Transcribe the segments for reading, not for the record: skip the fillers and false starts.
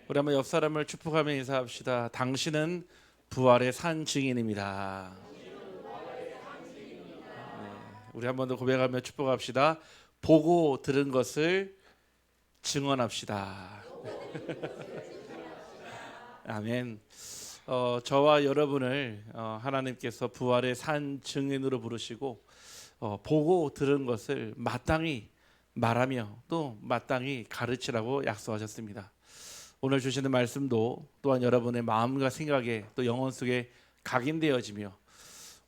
우리 한번 옆 사람을 축복하며 인사합시다. 당신은 부활의 산 증인입니다. 우리 한 번 더 고백하며 축복합시다. 보고 들은 것을 증언합시다. 아멘. 저와 여러분을 하나님께서 부활의 산 증인으로 부르시고 보고 들은 것을 마땅히 말하며 또 마땅히 가르치라고 약속하셨습니다. 오늘 주시는 말씀도 또한 여러분의 마음과 생각에 또 영혼 속에 각인되어지며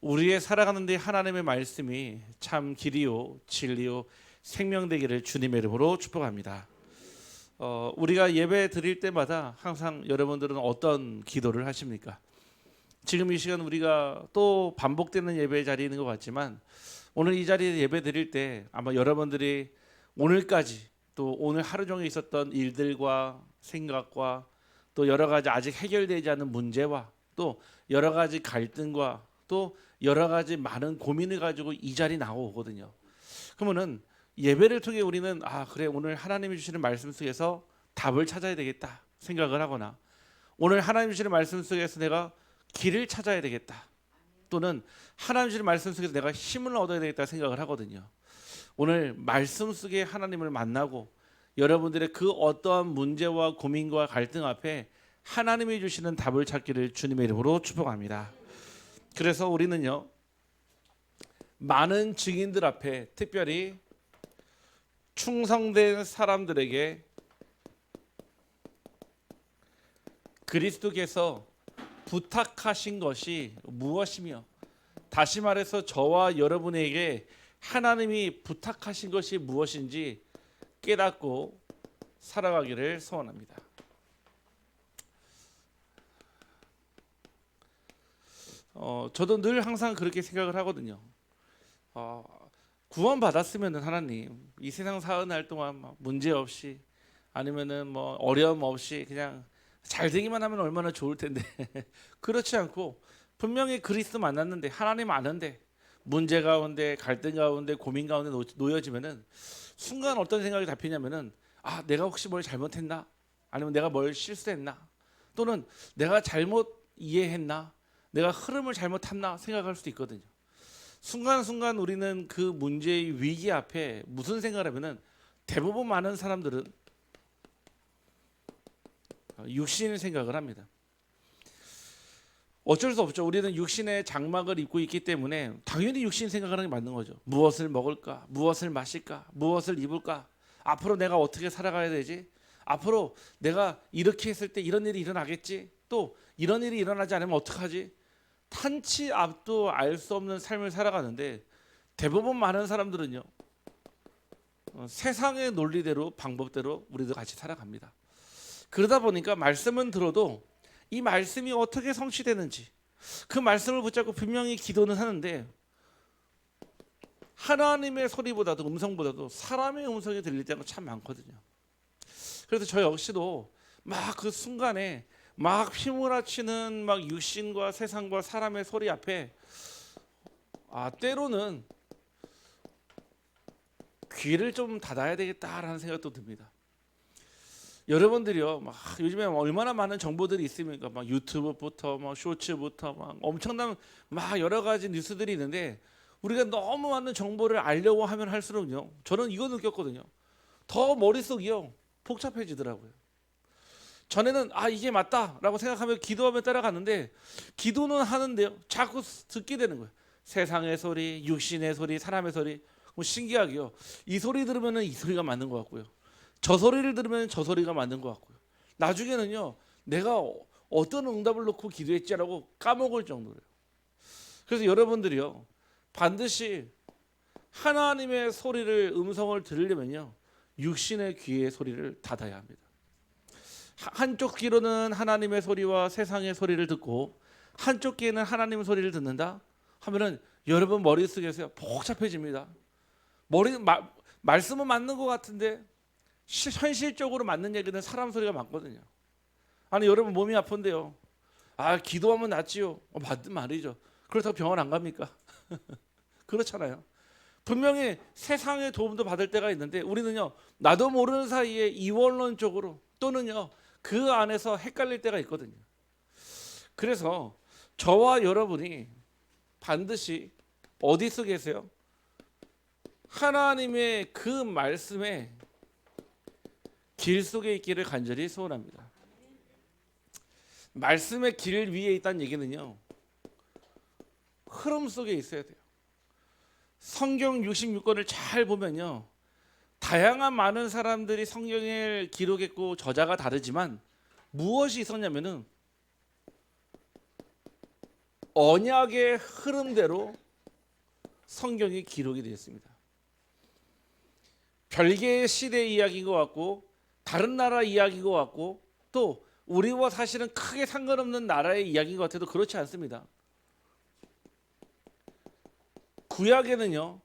우리의 살아가는 데 하나님의 말씀이 참 길이요 진리요 생명되기를 주님의 이름으로 축복합니다. 우리가 예배 드릴 때마다 항상 여러분들은 어떤 기도를 하십니까? 지금 이 시간 우리가 또 반복되는 예배 자리에 있는 것 같지만 오늘 이 자리에 예배 드릴 때 아마 여러분들이 오늘까지 또 오늘 하루 종일 있었던 일들과 생각과 또 여러 가지 아직 해결되지 않은 문제와 또 여러 가지 갈등과 또 여러 가지 많은 고민을 가지고 이 자리 나오거든요. 그러면은 예배를 통해 우리는 그래 오늘 하나님이 주시는 말씀 속에서 답을 찾아야 되겠다 생각을 하거나 오늘 하나님 주시는 말씀 속에서 내가 길을 찾아야 되겠다 또는 하나님 주시는 말씀 속에서 내가 힘을 얻어야 되겠다 생각을 하거든요. 오늘 말씀 속에 하나님을 만나고 여러분들의 그 어떠한 문제와 고민과 갈등 앞에 하나님이 주시는 답을 찾기를 주님의 이름으로 축복합니다. 그래서 우리는요 많은 증인들 앞에 특별히 충성된 사람들에게 그리스도께서 부탁하신 것이 무엇이며 다시 말해서 저와 여러분에게 하나님이 부탁하신 것이 무엇인지 깨닫고 살아가기를 소원합니다. 저도 늘 항상 그렇게 생각을 하거든요. 구원 받았으면 하나님 이 세상 사는 날 동안 문제 없이 아니면은 뭐 어려움 없이 그냥 잘 되기만 하면 얼마나 좋을 텐데 그렇지 않고 분명히 그리스도 만났는데 하나님 아는데 문제 가운데 갈등 가운데 고민 가운데 놓여지면은 순간 어떤 생각이 잡히냐면은 내가 혹시 뭘 잘못했나 아니면 내가 뭘 실수했나 또는 내가 잘못 이해했나 내가 흐름을 잘못 탔나 생각할 수도 있거든요. 순간순간 우리는 그 문제의 위기 앞에 무슨 생각을 하면은 대부분 많은 사람들은 육신의 생각을 합니다. 어쩔 수 없죠. 우리는 육신의 장막을 입고 있기 때문에 당연히 육신 생각을 하는 게 맞는 거죠. 무엇을 먹을까? 무엇을 마실까? 무엇을 입을까? 앞으로 내가 어떻게 살아가야 되지? 앞으로 내가 이렇게 했을 때 이런 일이 일어나겠지? 또 이런 일이 일어나지 않으면 어떡하지? 탄치 앞도 알 수 없는 삶을 살아가는데 대부분 많은 사람들은요 세상의 논리대로 방법대로 우리도 같이 살아갑니다. 그러다 보니까 말씀은 들어도 이 말씀이 어떻게 성취되는지 그 말씀을 붙잡고 분명히 기도는 하는데 하나님의 소리보다도 음성보다도 사람의 음성이 들릴 때가 참 많거든요. 그래서 저 역시도 막 그 순간에 막 휘몰아치는 막 육신과 세상과 사람의 소리 앞에 때로는 귀를 좀 닫아야 되겠다라는 생각도 듭니다. 여러분들이요, 막 요즘에 얼마나 많은 정보들이 있습니까? 막 유튜브부터, 막 쇼츠부터, 막 엄청난 막 여러 가지 뉴스들이 있는데 우리가 너무 많은 정보를 알려고 하면 할수록요, 저는 이거 느꼈거든요. 더 머릿속이요 복잡해지더라고요. 전에는 이게 맞다라고 생각하며 기도하며 따라갔는데 기도는 하는데요 자꾸 듣게 되는 거예요. 세상의 소리, 육신의 소리, 사람의 소리. 신기하게요 이 소리 들으면 이 소리가 맞는 것 같고요 저 소리를 들으면 저 소리가 맞는 것 같고요 나중에는요 내가 어떤 응답을 놓고 기도했지라고 까먹을 정도예요. 그래서 여러분들이요 반드시 하나님의 소리를 음성을 들으려면요 육신의 귀의 소리를 닫아야 합니다. 한쪽 귀로는 하나님의 소리와 세상의 소리를 듣고 한쪽 귀에는 하나님의 소리를 듣는다 하면은 여러분 머릿속에서 복잡해집니다. 말씀은 맞는 것 같은데 현실적으로 맞는 얘기는 사람 소리가 맞거든요. 아니 여러분 몸이 아픈데요 기도하면 낫지요. 맞는 말이죠. 그렇다고 병원 안 갑니까? 그렇잖아요. 분명히 세상의 도움도 받을 때가 있는데 우리는요 나도 모르는 사이에 이원론적으로 또는요 그 안에서 헷갈릴 때가 있거든요. 그래서 저와 여러분이 반드시 어디서 계세요? 하나님의 그 말씀의 길 속에 있기를 간절히 소원합니다. 말씀의 길 위에 있다는 얘기는요, 흐름 속에 있어야 돼요. 성경 66권을 잘 보면요, 다양한 많은 사람들이 성경을 기록했고 저자가 다르지만 무엇이 있었냐면은 언약의 흐름대로 성경이 기록이 되었습니다. 별개의 시대 이야기인 것 같고 다른 나라 이야기인 것 같고 또 우리와 사실은 크게 상관없는 나라의 이야기인 것 같아도 그렇지 않습니다. 구약에는요,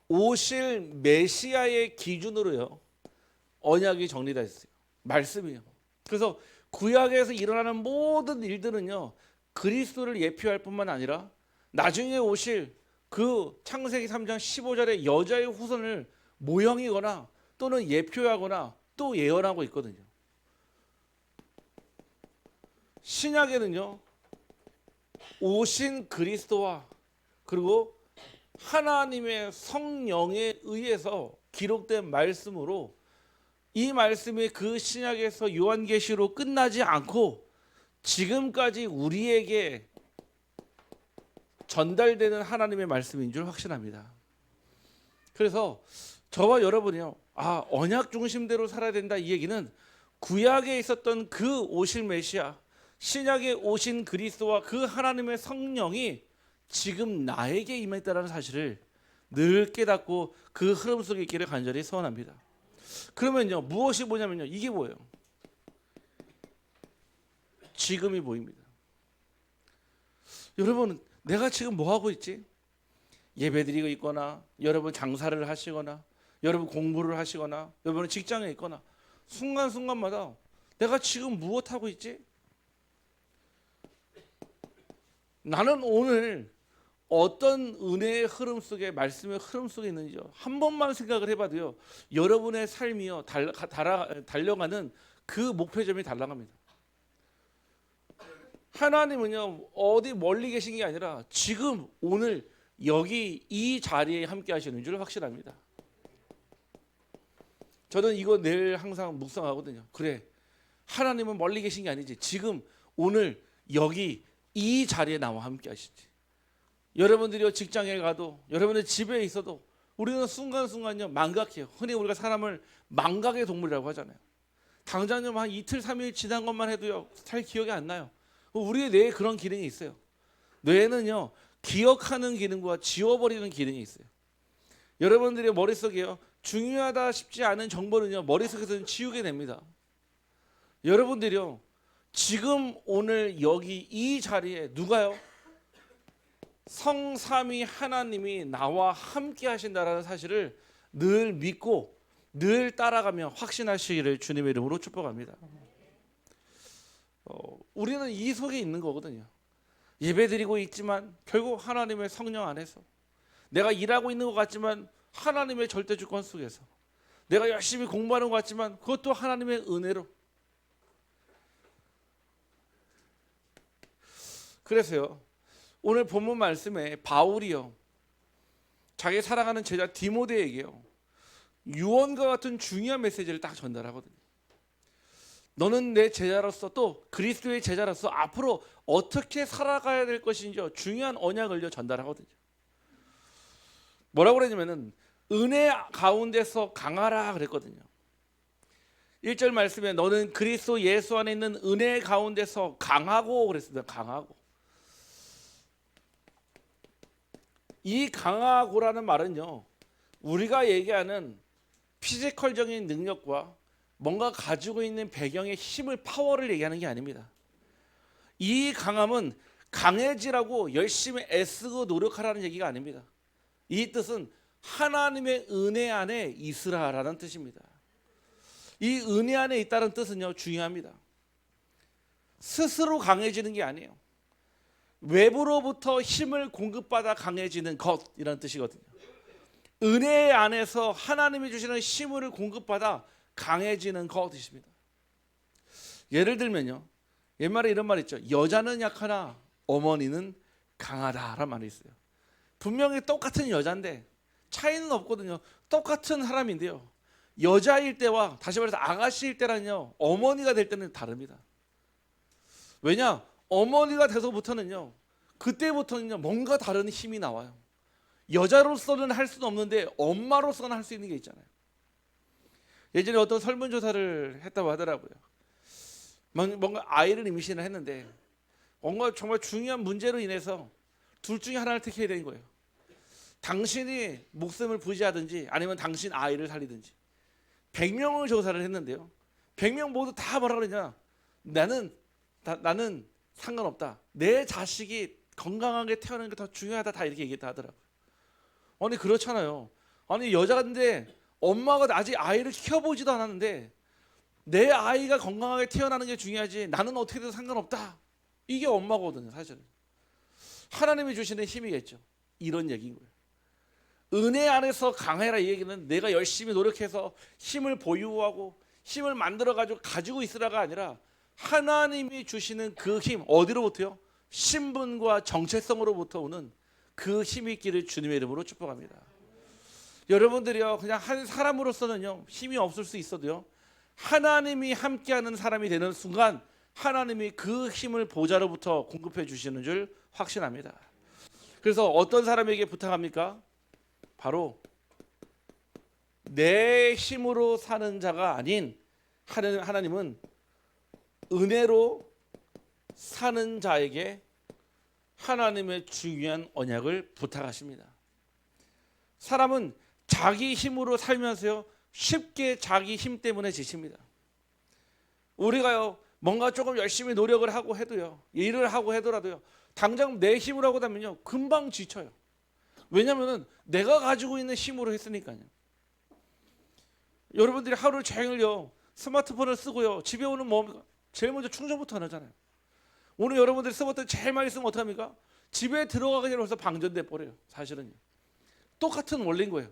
오실 메시아의 기준으로요 언약이 정리되어 있어요. 말씀이요. 그래서 구약에서 일어나는 모든 일들은요 그리스도를 예표할 뿐만 아니라 나중에 오실 그 창세기 3장 15절의 여자의 후손을 모형이거나 또는 예표하거나 또 예언하고 있거든요. 신약에는요 오신 그리스도와 그리고 하나님의 성령에 의해서 기록된 말씀으로 이 말씀이 그 신약에서 요한계시로 끝나지 않고 지금까지 우리에게 전달되는 하나님의 말씀인 줄 확신합니다. 그래서 저와 여러분이요, 언약 중심대로 살아야 된다 이 얘기는 구약에 있었던 그 오실 메시아, 신약에 오신 그리스도와 그 하나님의 성령이 지금 나에게 임했다는 사실을 늘 깨닫고 그 흐름 속에 있기를 간절히 소원합니다. 그러면요 무엇이 뭐냐면요, 이게 뭐예요? 지금이 보입니다. 여러분, 내가 지금 뭐 하고 있지? 예배드리고 있거나 여러분 장사를 하시거나 여러분 공부를 하시거나 여러분은 직장에 있거나 순간순간마다 내가 지금 무엇 하고 있지? 나는 오늘 어떤 은혜의 흐름 속에, 말씀의 흐름 속에 있는지요 한 번만 생각을 해봐도요 여러분의 삶이요 달려가는 그 목표점이 달라갑니다. 하나님은요 어디 멀리 계신 게 아니라 지금 오늘 여기 이 자리에 함께 하시는 줄 확신합니다. 저는 이거 늘 항상 묵상하거든요. 그래, 하나님은 멀리 계신 게 아니지, 지금 오늘 여기 이 자리에 나와 함께 하시지. 여러분들이 직장에 가도 여러분의 집에 있어도 우리는 순간순간요 망각해요. 흔히 우리가 사람을 망각의 동물이라고 하잖아요. 당장요 한 이틀 3일 지난 것만 해도요 잘 기억이 안 나요. 우리의 뇌에 그런 기능이 있어요. 뇌에는요 기억하는 기능과 지워버리는 기능이 있어요. 여러분들의 머릿속에요 중요하다 싶지 않은 정보는요 머릿속에서는 지우게 됩니다. 여러분들이요 지금 오늘 여기 이 자리에 누가요? 성삼위 하나님이 나와 함께 하신다라는 사실을 늘 믿고 늘 따라가며 확신하시기를 주님의 이름으로 축복합니다. 우리는 이 속에 있는 거거든요. 예배드리고 있지만 결국 하나님의 성령 안에서, 내가 일하고 있는 것 같지만 하나님의 절대 주권 속에서, 내가 열심히 공부하는 것 같지만 그것도 하나님의 은혜로. 그래서요 오늘 본문 말씀에 바울이요 자기 사랑하는 제자 디모데에게요 유언과 같은 중요한 메시지를 딱 전달하거든요. 너는 내 제자로서 또 그리스도의 제자로서 앞으로 어떻게 살아가야 될 것인지 중요한 언약을 전달하거든요. 뭐라고 그러냐면은 은혜 가운데서 강하라 그랬거든요. 1절 말씀에 너는 그리스도 예수 안에 있는 은혜 가운데서 강하고 그랬습니다. 강하고. 이 강하고라는 말은요 우리가 얘기하는 피지컬적인 능력과 뭔가 가지고 있는 배경의 힘을, 파워를 얘기하는 게 아닙니다. 이 강함은 강해지라고 열심히 애쓰고 노력하라는 얘기가 아닙니다. 이 뜻은 하나님의 은혜 안에 있으라라는 뜻입니다. 이 은혜 안에 있다는 뜻은요 중요합니다. 스스로 강해지는 게 아니에요. 외부로부터 힘을 공급받아 강해지는 것이라는 뜻이거든요. 은혜 안에서 하나님이 주시는 힘을 공급받아 강해지는 것이십니다. 예를 들면요, 옛말에 이런 말 있죠. 여자는 약하나 어머니는 강하다라는 말이 있어요. 분명히 똑같은 여자인데 차이는 없거든요. 똑같은 사람인데요, 여자일 때와 다시 말해서 아가씨일 때랑요, 어머니가 될 때는 다릅니다. 왜냐? 어머니가 돼서부터는요, 그때부터는요 뭔가 다른 힘이 나와요. 여자로서는 할 수는 없는데 엄마로서는 할 수 있는 게 있잖아요. 예전에 어떤 설문조사를 했다고 하더라고요. 뭔가 아이를 임신을 했는데 뭔가 정말 중요한 문제로 인해서 둘 중에 하나를 택해야 되는 거예요. 당신이 목숨을 부지하든지 아니면 당신 아이를 살리든지. 100명을 조사를 했는데요, 100명 모두 다 뭐라 그러냐, 나는 상관없다, 내 자식이 건강하게 태어나는 게 더 중요하다, 다 이렇게 얘기했다 하더라고요. 아니 그렇잖아요. 아니 여자인데 엄마가 아직 아이를 키워보지도 않았는데 내 아이가 건강하게 태어나는 게 중요하지 나는 어떻게 돼도 상관없다, 이게 엄마거든요. 사실은 하나님이 주시는 힘이겠죠. 이런 얘기인 거예요. 은혜 안에서 강해라, 이 얘기는 내가 열심히 노력해서 힘을 보유하고 힘을 만들어가지고 가지고 있으라가 아니라 하나님이 주시는 그 힘, 어디로부터요? 신분과 정체성으로부터 오는 그 힘이 있기를 주님의 이름으로 축복합니다. 여러분들이요, 그냥 한 사람으로서는요 힘이 없을 수 있어도요, 하나님이 함께하는 사람이 되는 순간 하나님이 그 힘을 보좌로부터 공급해 주시는 줄 확신합니다. 그래서 어떤 사람에게 부탁합니까? 바로 내 힘으로 사는 자가 아닌 하나님은 은혜로 사는 자에게 하나님의 중요한 언약을 부탁하십니다. 사람은 자기 힘으로 살면서요 쉽게 자기 힘 때문에 지칩니다. 우리가요 뭔가 조금 열심히 노력을 하고 해도요, 일을 하고 하더라도요, 당장 내 힘으로 하고 나면요 금방 지쳐요. 왜냐하면 내가 가지고 있는 힘으로 했으니까요. 여러분들이 하루 종일요 스마트폰을 쓰고요, 집에 오는 뭡니까? 제일 먼저 충전부터 안 하잖아요. 오늘 여러분들이 스마트폰 제일 많이 쓰면 어떡합니까? 집에 들어가기 전에 벌써 방전돼 버려요. 사실은요 똑같은 원리인 거예요.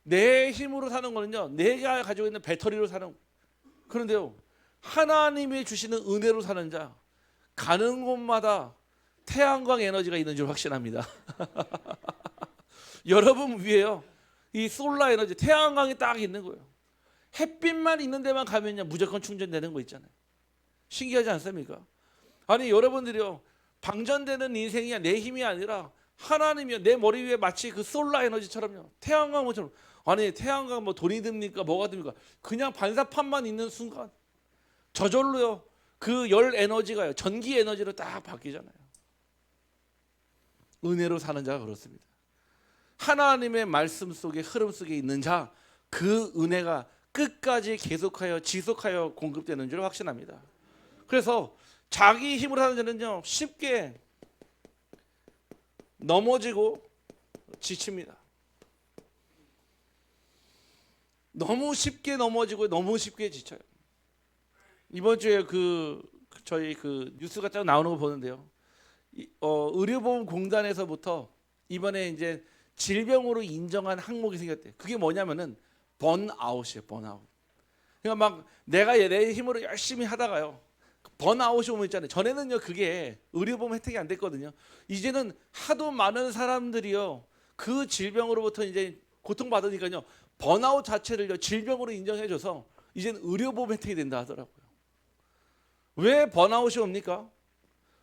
내 힘으로 사는 거는요 내가 가지고 있는 배터리로 사는 거예요. 그런데요 하나님이 주시는 은혜로 사는 자, 가는 곳마다 태양광 에너지가 있는 줄 확신합니다. 여러분 위에요 이 솔라 에너지, 태양광이 딱 있는 거예요. 햇빛만 있는 데만 가면요 무조건 충전되는 거 있잖아요. 신기하지 않습니까? 아니 여러분들이요 방전되는 인생이 내 힘이 아니라 하나님이요 내 머리 위에 마치 그 솔라 에너지처럼요, 태양광처럼. 아니 태양광 뭐 돈이 듭니까? 뭐가 듭니까? 그냥 반사판만 있는 순간 저절로요 그 열 에너지가요 전기 에너지로 딱 바뀌잖아요. 은혜로 사는 자가 그렇습니다. 하나님의 말씀 속에 흐름 속에 있는 자, 그 은혜가 끝까지 계속하여 지속하여 공급되는 줄 확신합니다. 그래서 자기 힘으로 사는 자는요 쉽게 넘어지고 지칩니다. 너무 쉽게 넘어지고 너무 쉽게 지쳐요. 이번 주에 저희 뉴스가 쫙 나오는 거 보는데요, 의료보험공단에서부터 이번에 이제 질병으로 인정한 항목이 생겼대요. 그게 뭐냐면은 번아웃이에요. 번아웃. 그러니까 막 내가 내 힘으로 열심히 하다가요 번아웃이 오면 있잖아요. 전에는요 그게 의료보험 혜택이 안 됐거든요. 이제는 하도 많은 사람들이요 그 질병으로부터 이제 고통받으니까요 번아웃 자체를요 질병으로 인정해줘서 이제는 의료보험 혜택이 된다 하더라고요. 왜 번아웃이 옵니까?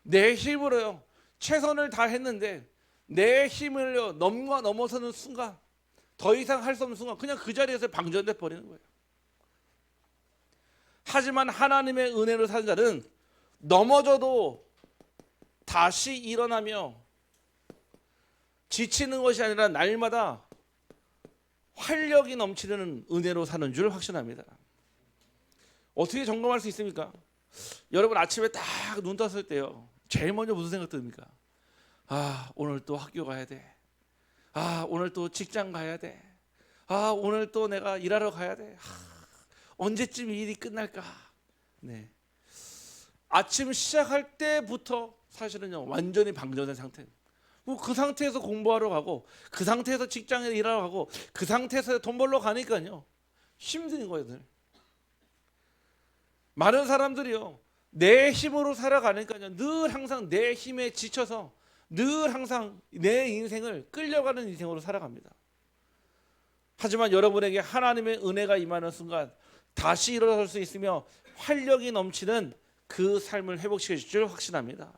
내 힘으로요 최선을 다했는데 내 힘을요 넘어서는 순간, 더 이상 할 수 없는 순간 그냥 그 자리에서 방전돼 버리는 거예요. 하지만 하나님의 은혜로 사는 자는 넘어져도 다시 일어나며 지치는 것이 아니라 날마다 활력이 넘치는 은혜로 사는 줄 확신합니다. 어떻게 점검할 수 있습니까? 여러분 아침에 딱 눈 떴을 때요 제일 먼저 무슨 생각 듭니까? 아 오늘 또 학교 가야 돼. 아 오늘 또 직장 가야 돼. 아 오늘 또 내가 일하러 가야 돼. 언제쯤 일이 끝날까? 네. 아침 시작할 때부터 사실은요 완전히 방전된 상태. 그 상태에서 공부하러 가고 그 상태에서 직장에 일하러 가고 그 상태에서 돈 벌러 가니까요 힘든 거예요. 많은 사람들이요 내 힘으로 살아가니까요. 늘 항상 내 힘에 지쳐서 늘 항상 내 인생을 끌려가는 인생으로 살아갑니다. 하지만 여러분에게 하나님의 은혜가 임하는 순간 다시 일어설 수 있으며 활력이 넘치는 그 삶을 회복시켜 줄 줄 확신합니다.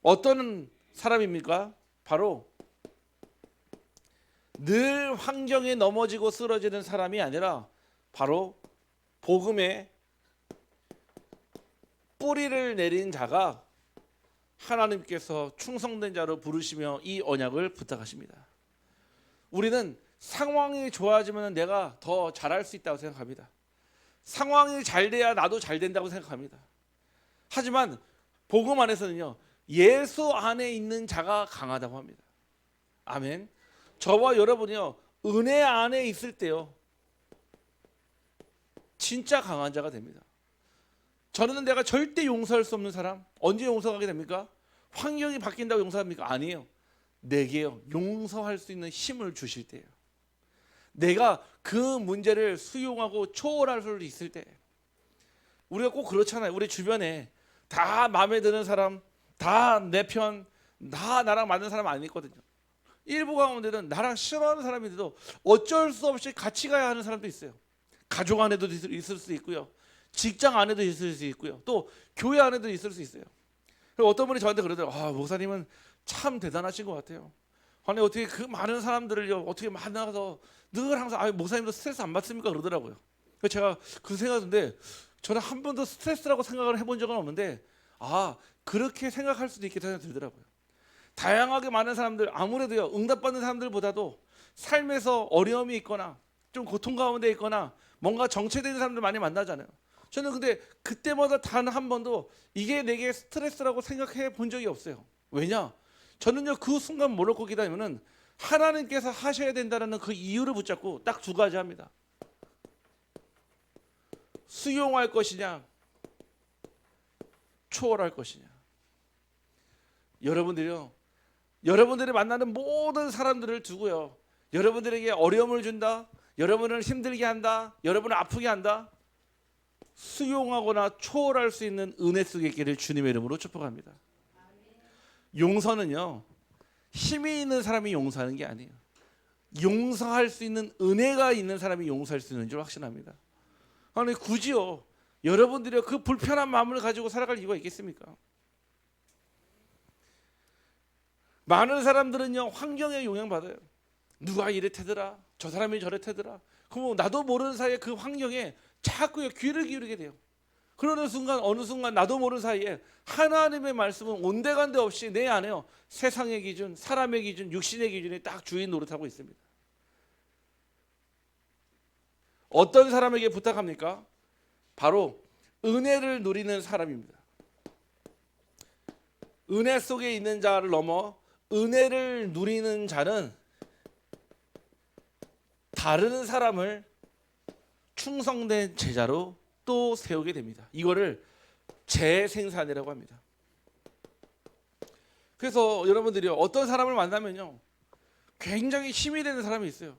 어떤 사람입니까? 바로 늘 환경에 넘어지고 쓰러지는 사람이 아니라 바로 복음의 뿌리를 내린 자가 하나님께서 충성된 자로 부르시며 이 언약을 부탁하십니다. 우리는 상황이 좋아지면 내가 더 잘할 수 있다고 생각합니다. 상황이 잘 돼야 나도 잘 된다고 생각합니다. 하지만 복음 안에서는요, 예수 안에 있는 자가 강하다고 합니다. 아멘. 저와 여러분이요, 은혜 안에 있을 때요, 진짜 강한 자가 됩니다. 저는 내가 절대 용서할 수 없는 사람, 언제 용서하게 됩니까? 환경이 바뀐다고 용서합니까? 아니에요. 내게요, 용서할 수 있는 힘을 주실 때예요. 내가 그 문제를 수용하고 초월할 수 있을 때. 우리가 꼭 그렇잖아요. 우리 주변에 다 마음에 드는 사람, 다 내 편, 다 나랑 맞는 사람 안 있거든요. 일부 가운데는 나랑 싫어하는 사람인데도 어쩔 수 없이 같이 가야 하는 사람도 있어요. 가족 안에도 있을 수 있고요, 직장 안에도 있을 수 있고요, 또 교회 안에도 있을 수 있어요. 어떤 분이 저한테 그러더라고요. 목사님은 참 대단하신 것 같아요. 아니 어떻게 그 많은 사람들을요 어떻게 만나서 늘 항상 목사님도 스트레스 안 받습니까? 그러더라고요. 그래서 제가 그 생각인데 저는 한 번도 스트레스라고 생각을 해본 적은 없는데 그렇게 생각할 수도 있겠다 생각이 들더라고요. 다양하게 많은 사람들, 아무래도요 응답받는 사람들보다도 삶에서 어려움이 있거나 좀 고통 가운데 있거나 뭔가 정체되는 사람들 많이 만나잖아요. 저는 근데 그때마다 단 한 번도 이게 내게 스트레스라고 생각해 본 적이 없어요. 왜냐? 저는요 그 순간 뭐를 꼭 기다리면은 하나님께서 하셔야 된다는 그 이유를 붙잡고 딱 두 가지 합니다. 수용할 것이냐, 초월할 것이냐. 여러분들이요, 여러분들이 만나는 모든 사람들을 두고요, 여러분들에게 어려움을 준다, 여러분을 힘들게 한다, 여러분을 아프게 한다, 수용하거나 초월할 수 있는 은혜 속에 있기를 주님의 이름으로 축복합니다. 용서는요 힘이 있는 사람이 용서하는 게 아니에요. 용서할 수 있는 은혜가 있는 사람이 용서할 수 있는 줄 확신합니다. 아니 굳이요 여러분들이 그 불편한 마음을 가지고 살아갈 이유가 있겠습니까? 많은 사람들은요 환경에 영향받아요. 누가 이랬대더라, 저 사람이 저랬대더라. 그럼 나도 모르는 사이에 그 환경에 자꾸 귀를 기울이게 돼요. 그러는 순간 어느 순간 나도 모르는 사이에 하나님의 말씀은 온데간데 없이 내 안에요 세상의 기준, 사람의 기준, 육신의 기준이 딱 주인 노릇하고 있습니다. 어떤 사람에게 부탁합니까? 바로 은혜를 누리는 사람입니다. 은혜 속에 있는 자를 넘어 은혜를 누리는 자는 다른 사람을 충성된 제자로 또 세우게 됩니다. 이거를 재생산이라고 합니다. 그래서 여러분들이 어떤 사람을 만나면요 굉장히 힘이 되는 사람이 있어요.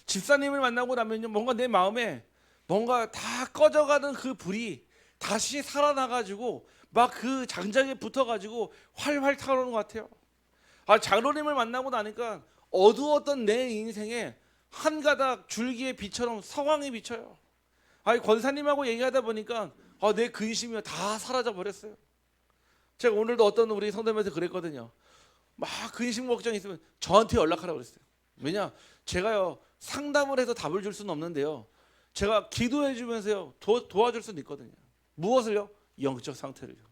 집사님을 만나고 나면요 뭔가 내 마음에 뭔가 다 꺼져가는 그 불이 다시 살아나가지고 막 그 장작에 붙어가지고 활활 타오르는 것 같아요. 장로님을 만나고 나니까 어두웠던 내 인생에 한 가닥 줄기의 빛처럼 성황이 비쳐요. 권사님하고 얘기하다 보니까 내 근심이 다 사라져 버렸어요. 제가 오늘도 어떤 우리 성도님한테 그랬거든요. 막 근심 걱정이 있으면 저한테 연락하라고 그랬어요. 왜냐? 제가요 상담을 해서 답을 줄 수는 없는데요, 제가 기도해 주면서요 도와줄 수는 있거든요. 무엇을요? 영적 상태를요.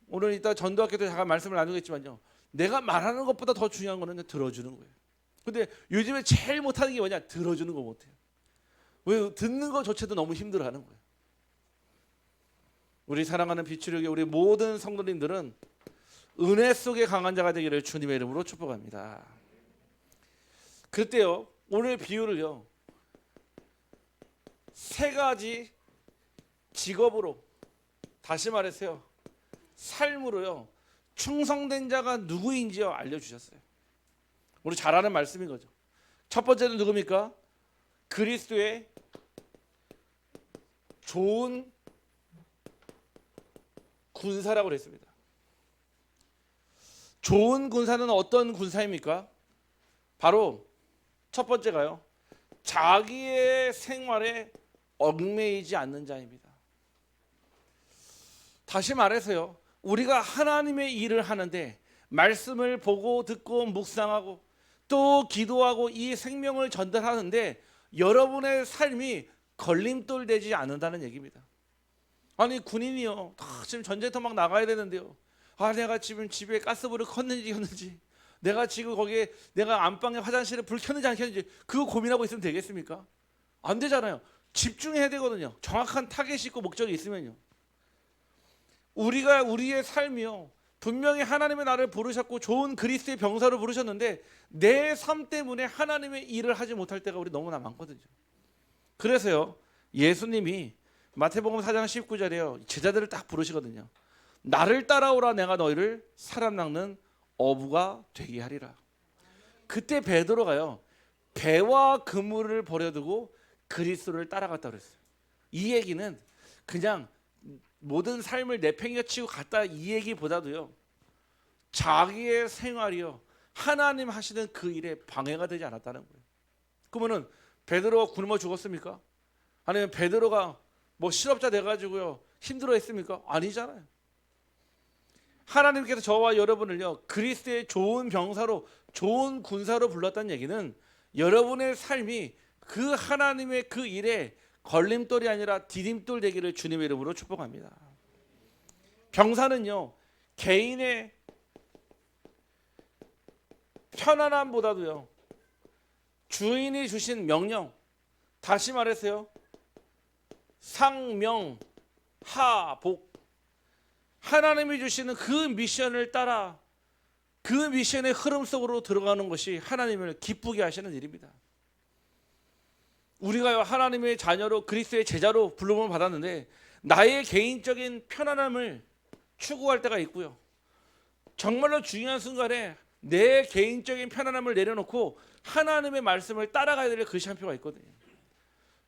오늘 이따 전도학교 때 잠깐 말씀을 나누겠지만요, 내가 말하는 것보다 더 중요한 거는 들어주는 거예요. 근데 요즘에 제일 못하는 게 뭐냐? 들어주는 거 못해요. 왜? 듣는 것조차도 너무 힘들어하는 거예요. 우리 사랑하는 비추력의 우리 모든 성도님들은 은혜 속에 강한 자가 되기를 주님의 이름으로 축복합니다. 그때요 오늘 비유를요 세 가지 직업으로, 다시 말해서요 삶으로요 충성된 자가 누구인지요 알려주셨어요. 우리 잘 아는 말씀인 거죠. 첫 번째는 누굽니까? 그리스도의 좋은 군사라고 그랬습니다. 좋은 군사는 어떤 군사입니까? 바로 첫 번째가요, 자기의 생활에 얽매이지 않는 자입니다. 다시 말해서요, 우리가 하나님의 일을 하는데 말씀을 보고 듣고 묵상하고 또 기도하고 이 생명을 전달하는데 여러분의 삶이 걸림돌 되지 않는다는 얘기입니다. 아니 군인이요, 지금 전쟁터 막 나가야 되는데요, 내가 지금 집에 가스불을 켰는지 내가 지금 거기에 내가 안방에 화장실에 불 켰는지 안 켰는지 그거 고민하고 있으면 되겠습니까? 안 되잖아요. 집중해야 되거든요. 정확한 타겟이 있고 목적이 있으면요. 우리의 삶이요, 분명히 하나님의 나를 부르셨고 좋은 그리스도의 병사로 부르셨는데 내 삶 때문에 하나님의 일을 하지 못할 때가 우리 너무나 많거든요. 그래서요, 예수님이 마태복음 4장 19절에요, 제자들을 딱 부르시거든요. 나를 따라오라, 내가 너희를 사람 낚는 어부가 되게 하리라. 그때 베드로가요, 배와 그물을 버려두고 그리스도를 따라갔다 그랬어요. 이 얘기는 그냥 모든 삶을 내팽개치고 갔다 이 얘기보다도요, 자기의 생활이요, 하나님 하시는 그 일에 방해가 되지 않았다는 거예요. 그러면은 베드로가 굶어 죽었습니까? 아니면 베드로가 뭐 실업자 돼가지고요 힘들어했습니까? 아니잖아요. 하나님께서 저와 여러분을요, 그리스도의 좋은 병사로, 좋은 군사로 불렀다는 얘기는 여러분의 삶이 그 하나님의 그 일에 걸림돌이 아니라 디딤돌 되기를 주님의 이름으로 축복합니다. 병사는요, 개인의 편안함보다도요, 주인이 주신 명령, 다시 말해서요, 상명 하복, 하나님이 주시는 그 미션을 따라 그 미션의 흐름 속으로 들어가는 것이 하나님을 기쁘게 하시는 일입니다. 우리가 하나님의 자녀로 그리스도의 제자로 부름을 받았는데 나의 개인적인 편안함을 추구할 때가 있고요, 정말로 중요한 순간에 내 개인적인 편안함을 내려놓고 하나님의 말씀을 따라가야 될 것이 한 표가 있거든요.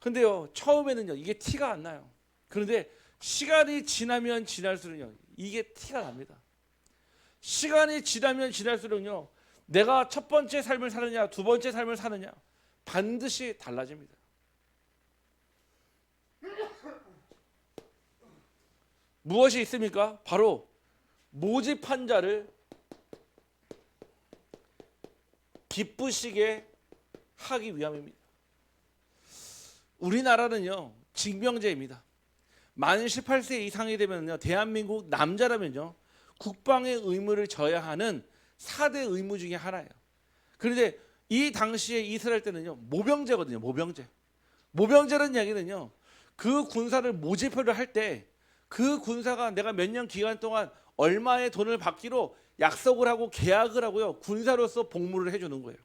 근데요, 처음에는요 이게 티가 안 나요. 그런데 시간이 지나면 지날수록요 이게 티가 납니다. 시간이 지나면 지날수록요, 내가 첫 번째 삶을 사느냐 두 번째 삶을 사느냐 반드시 달라집니다. 무엇이 있습니까? 바로 모집한 자를 기쁘시게 하기 위함입니다. 우리나라는요 징병제입니다. 만 18세 이상이 되면요, 대한민국 남자라면요 국방의 의무를 져야 하는 4대 의무 중에 하나예요. 그런데 이 당시에 이스라엘 때는요 모병제거든요. 모병제라는 얘기는요, 그 군사를 모집을 할 때 그 군사가 내가 몇 년 기간 동안 얼마의 돈을 받기로 약속을 하고 계약을 하고요, 군사로서 복무를 해주는 거예요.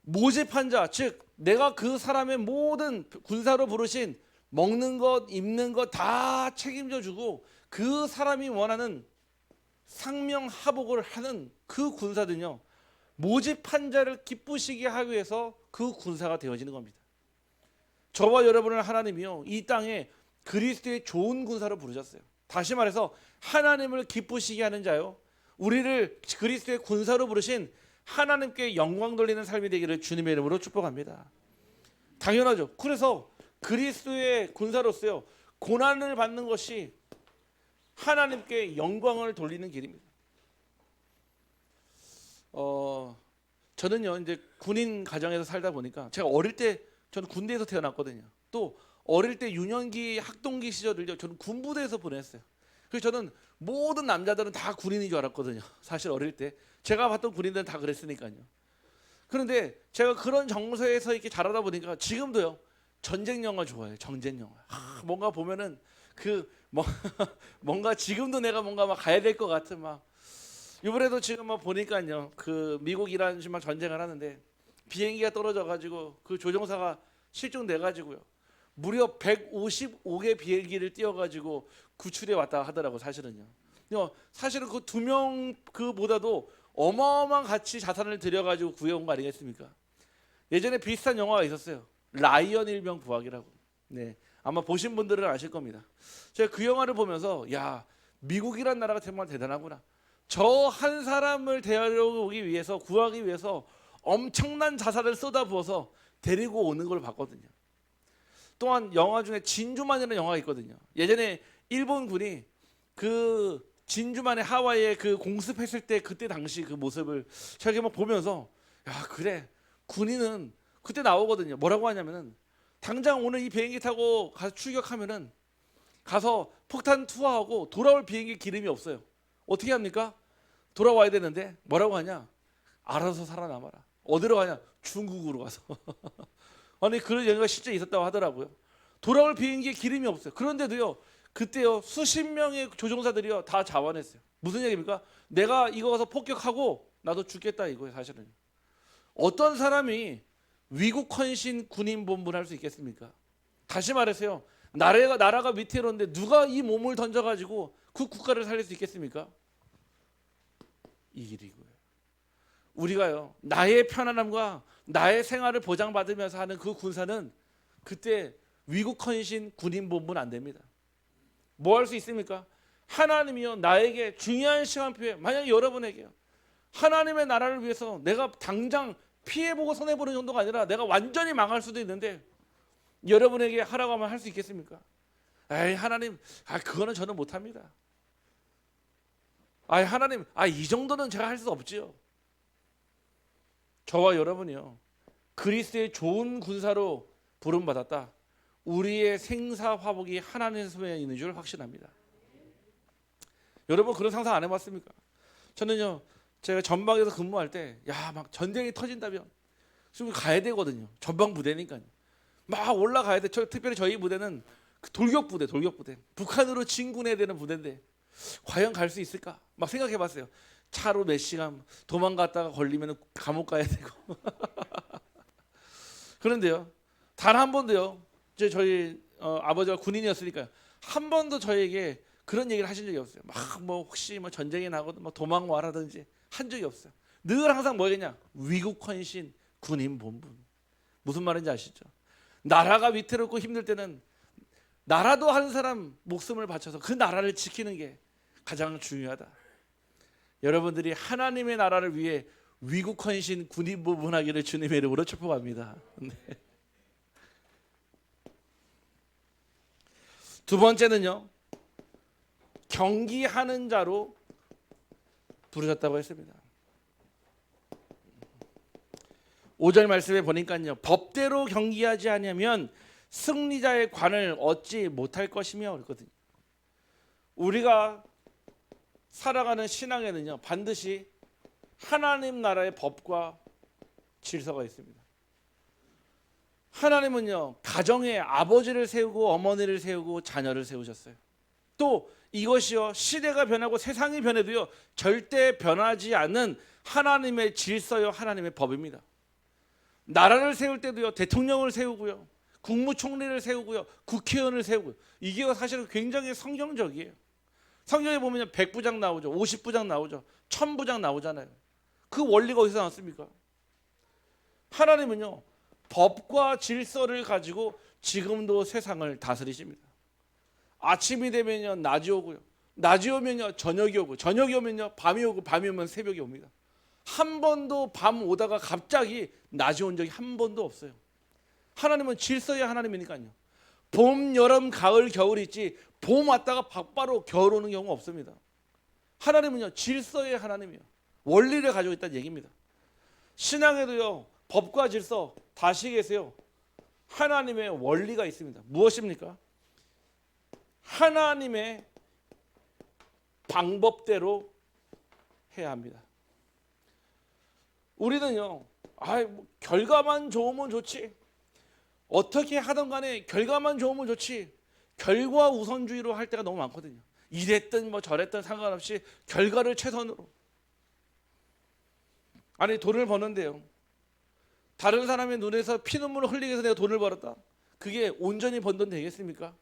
모집한 자, 즉 내가 그 사람의 모든 군사로 부르신 먹는 것, 입는 것 다 책임져 주고 그 사람이 원하는 상명하복을 하는 그 군사들은요, 모집한 자를 기쁘시게 하기 위해서 그 군사가 되어지는 겁니다. 저와 여러분을 하나님이요 이 땅에 그리스도의 좋은 군사로 부르셨어요. 다시 말해서 하나님을 기쁘시게 하는 자요, 우리를 그리스도의 군사로 부르신 하나님께 영광 돌리는 삶이 되기를 주님의 이름으로 축복합니다. 당연하죠. 그래서 그리스도의 군사로서요 고난을 받는 것이 하나님께 영광을 돌리는 길입니다. 저는요 이제 군인 가정에서 살다 보니까 제가 어릴 때 저는 군대에서 태어났거든요. 또 어릴 때 유년기 학동기 시절을요 저는 군부대에서 보냈어요. 그래서 저는 모든 남자들은 다 군인인 줄 알았거든요. 사실 어릴 때 제가 봤던 군인들은 다 그랬으니까요. 그런데 제가 그런 정서에서 이렇게 자라다 보니까 지금도요 전쟁 영화 좋아해요. 전쟁 영화. 뭔가 보면은 뭔가 지금도 내가 뭔가 막 가야 될 것 같은 막. 이번에도 지금 막 보니까요 그 미국 이란 지금 막 전쟁을 하는데 비행기가 떨어져 가지고 그 조종사가 실종돼 가지고요 무려 155개 비행기를 띄워 가지고 구출해 왔다 하더라고. 사실은요. 사실은 그 두 명 그보다도 어마어마한 가치 자산을 들여 가지고 구해온 거 아니겠습니까? 예전에 비슷한 영화가 있었어요. 라이언 일병 부학이라고. 네, 아마 보신 분들은 아실 겁니다. 제가 그 영화를 보면서 야, 미국이란 나라가 정말 대단하구나. 저 한 사람을 데려오기 위해서, 구하기 위해서 엄청난 자살을 쏟아부어서 데리고 오는 걸 봤거든요. 또한 영화 중에 진주만이라는 영화가 있거든요. 예전에 일본군이 그 진주만의 하와이에 그 공습했을 때 그때 당시 그 모습을 제가 막 보면서 야, 그래, 군인은 그때 나오거든요. 뭐라고 하냐면은 당장 오늘 이 비행기 타고 가서 출격하면은 가서 폭탄 투하하고 돌아올 비행기 기름이 없어요. 어떻게 합니까? 돌아와야 되는데 뭐라고 하냐? 알아서 살아남아라. 어디로 가냐? 중국으로 가서. 아니, 그런 얘기가 실제 있었다고 하더라고요. 돌아올 비행기에 기름이 없어요. 그런데도요, 그때요 수십 명의 조종사들이요 다 자원했어요. 무슨 얘기입니까? 내가 이거 가서 폭격하고 나도 죽겠다 이거예요. 사실은 어떤 사람이 위국 헌신 군인 본분을 할 수 있겠습니까? 다시 말해서요, 나라가 위태로운데 누가 이 몸을 던져가지고 그 국가를 살릴 수 있겠습니까? 이 길이고요. 우리가요 나의 편안함과 나의 생활을 보장받으면서 하는 그 군사는 그때 위국 헌신 군인 본분 안 됩니다. 뭐 할 수 있습니까? 하나님이요 나에게 중요한 시간표에, 만약 여러분에게요 하나님의 나라를 위해서 내가 당장 피해보고 손해보는 정도가 아니라 내가 완전히 망할 수도 있는데 여러분에게 하라고 하면 할 수 있겠습니까? 에이, 하나님, 그거는 저는 못합니다. 하나님, 이 정도는 제가 할 수 없지요. 저와 여러분이요 그리스도의 좋은 군사로 부름받았다. 우리의 생사화복이 하나님의 손에 있는 줄 확신합니다. 여러분 그런 상상 안 해봤습니까? 저는요 제가 전방에서 근무할 때 막 전쟁이 터진다면 지금 가야 되거든요. 전방 부대니까요. 막 올라가야 돼. 특별히 저희 부대는 그 돌격부대. 북한으로 진군해야 되는 부대인데 과연 갈 수 있을까? 막 생각해봤어요. 차로 몇 시간 도망갔다가 걸리면 감옥 가야 되고. 그런데요 단 한 번도요 저희 아버지가 군인이었으니까요 한 번도 저에게 그런 얘기를 하신 적이 없어요. 막 뭐 혹시 뭐 전쟁이 나거든 뭐 도망와라든지 한 적이 없어요. 늘 항상 뭐겠냐? 위국 헌신 군인 본분. 무슨 말인지 아시죠? 나라가 위태롭고 힘들 때는 나라도 한 사람 목숨을 바쳐서 그 나라를 지키는 게 가장 중요하다. 여러분들이 하나님의 나라를 위해 위국 헌신 군인 본분하기를 주님의 이름으로 축복합니다. 네. 두 번째는요 경기하는 자로 부르셨다고 했습니다. 5절 말씀에 보니까요 법대로 경기하지 않으면 승리자의 관을 얻지 못할 것이며 그랬거든요. 우리가 살아가는 신앙에는요 반드시 하나님 나라의 법과 질서가 있습니다. 하나님은요 가정에 아버지를 세우고 어머니를 세우고 자녀를 세우셨어요. 또 이것이요 시대가 변하고 세상이 변해도요 절대 변하지 않는 하나님의 질서요 하나님의 법입니다. 나라를 세울 때도요 대통령을 세우고요 국무총리를 세우고요 국회의원을 세우고요 이게 사실은 굉장히 성경적이에요. 성경에 보면 100부장 나오죠. 50부장 나오죠. 1000부장 나오잖아요. 그 원리가 어디서 나왔습니까? 하나님은요 법과 질서를 가지고 지금도 세상을 다스리십니다. 아침이 되면요 낮이 오고요 낮이 오면요 저녁이 오고 저녁이 오면요 밤이 오고 밤이 오면 새벽이 옵니다. 한 번도 밤 오다가 갑자기 낮이 온 적이 한 번도 없어요. 하나님은 질서의 하나님이니까요. 봄, 여름, 가을, 겨울이 있지 봄 왔다가 바로 겨울 오는 경우가 없습니다. 하나님은요 질서의 하나님이에요. 원리를 가지고 있다는 얘기입니다. 신앙에도요 법과 질서 다시 계세요. 하나님의 원리가 있습니다. 무엇입니까? 하나님의 방법대로 해야 합니다. 우리는요 결과만 좋으면 좋지, 어떻게 하든 간에 결과만 좋으면 좋지, 결과 우선주의로 할 때가 너무 많거든요. 이랬든 뭐 저랬든 상관없이 결과를 최선으로. 아니 돈을 버는데요 다른 사람의 눈에서 피눈물을 흘리게 해서 내가 돈을 벌었다, 그게 온전히 번 돈 되겠습니까?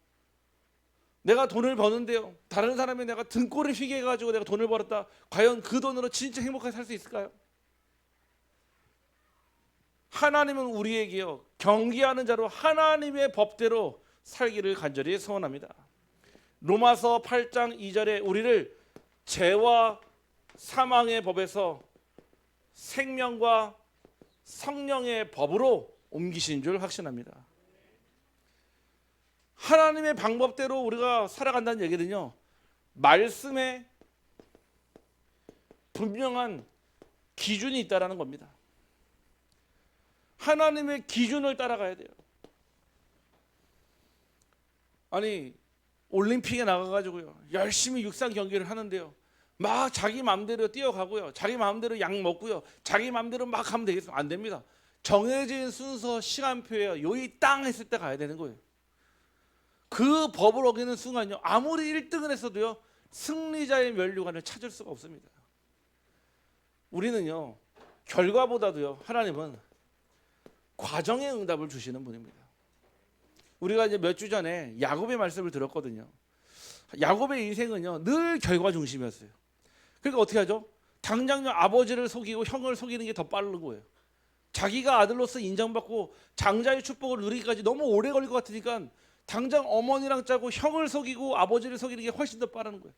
내가 돈을 버는데요 다른 사람이 내가 등골을 휘게 해가지고 내가 돈을 벌었다, 과연 그 돈으로 진짜 행복하게 살 수 있을까요? 하나님은 우리에게요 경기하는 자로 하나님의 법대로 살기를 간절히 소원합니다. 로마서 8장 2절에 우리를 죄와 사망의 법에서 생명과 성령의 법으로 옮기신 줄 확신합니다. 하나님의 방법대로 우리가 살아간다는 얘기는요, 말씀에 분명한 기준이 있다라는 겁니다. 하나님의 기준을 따라가야 돼요. 아니, 올림픽에 나가가지고요, 열심히 육상 경기를 하는데요, 막 자기 마음대로 뛰어가고요, 자기 마음대로 약 먹고요, 자기 마음대로 막 하면 되겠어요? 안 됩니다. 정해진 순서, 시간표에 요이 땅 했을 때 가야 되는 거예요. 그 법을 어기는 순간요, 아무리 1등을 했어도요, 승리자의 면류관을 찾을 수가 없습니다. 우리는요, 결과보다도요, 하나님은 과정의 응답을 주시는 분입니다. 우리가 이제 몇 주 전에 야곱의 말씀을 들었거든요. 야곱의 인생은요, 늘 결과 중심이었어요. 그러니까 어떻게 하죠? 당장요, 아버지를 속이고 형을 속이는 게 더 빠른 거예요. 자기가 아들로서 인정받고 장자의 축복을 누리기까지 너무 오래 걸릴 것 같으니까 당장 어머니랑 짜고 형을 속이고 아버지를 속이는 게 훨씬 더 빠른 거예요.